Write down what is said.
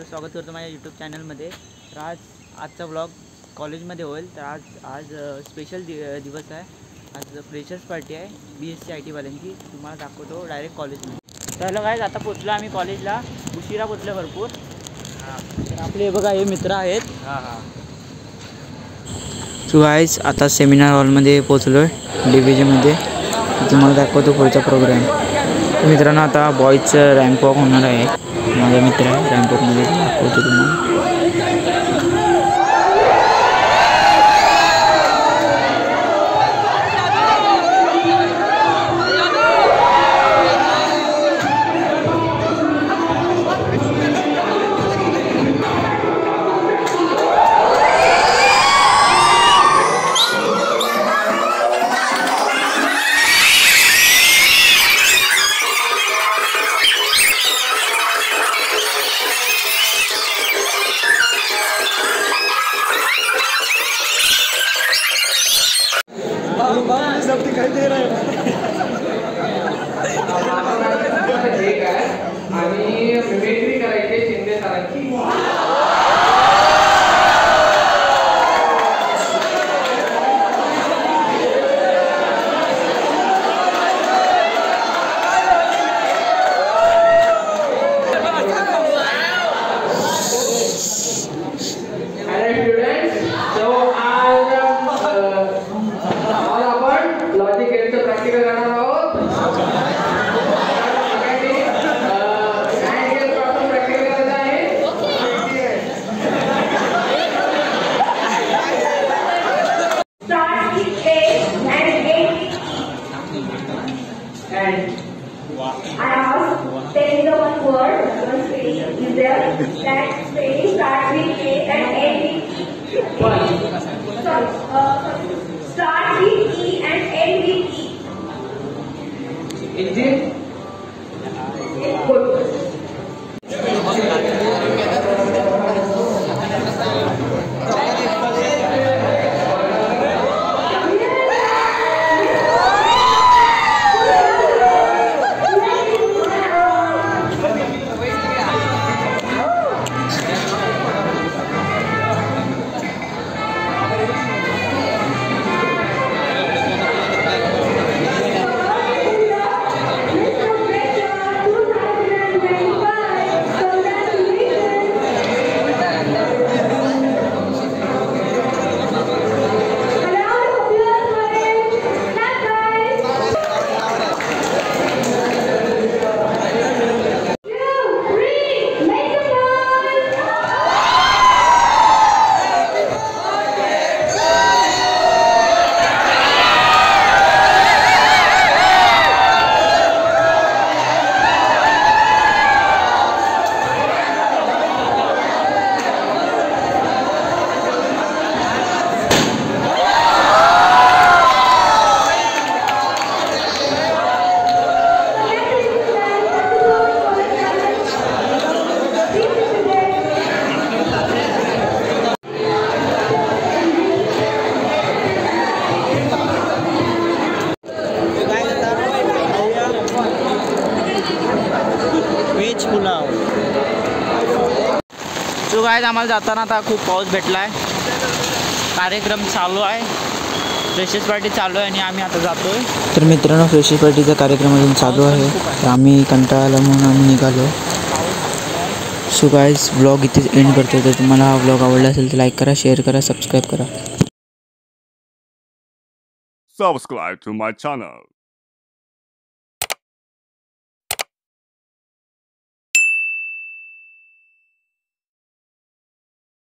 आपलं स्वागत करतो माझ्या यूट्यूब चॅनलमध्ये। तर आजचा व्लॉग कॉलेजमध्ये होईल। तर आज स्पेशल दिवस आहे। आज फ्रेशर्स पार्टी आहे BSc IT वाल्यांची। तुम्हाला दाखवतो डायरेक्ट कॉलेजमध्ये। तर हॅलो गाईज, आता पोचलो आम्ही कॉलेजला, उशिरा पोचलो भरपूर। तर आपले बघा हे मित्र आहेत। सो गाईज आता सेमिनार हॉलमध्ये पोचलो आहे DVGमध्ये। तुम्हाला दाखवतो पुढचा प्रोग्राम। मित्रांनो आता बॉयजचं रॅम्प वॉक होणार आहे। माझा मित्र आहे रॅम्प वॉकमध्ये, दाखवतो तुम्हाला। सब दिखाई दे रहा है। आणि मिमिक्री करायची शिंदे सरांची। I asked, tell me the one word, one space is there, that space starts with A and end with E. Sorry, start with E and end with E. Engine? Good. Veg pulao. So guys आम्हाला जाताना आता खूप पाऊस भेटला आहे। कार्यक्रम चालू आहे, फ्रेशर्स पार्टी चालू आहे आणि आम्ही आता जातोय। तर मित्रांनो फ्रेशर्स पार्टीचा कार्यक्रम अजून चालू आहे। तर आम्ही कंटाळा आला म्हणून आम्ही निघालो। सो गाईज ब्लॉग इथेच एंड करतो। तर तुम्हाला हा ब्लॉग आवडला असेल तर लाईक करा, शेअर करा, सबस्क्राईब करा। Subscribe to my channel.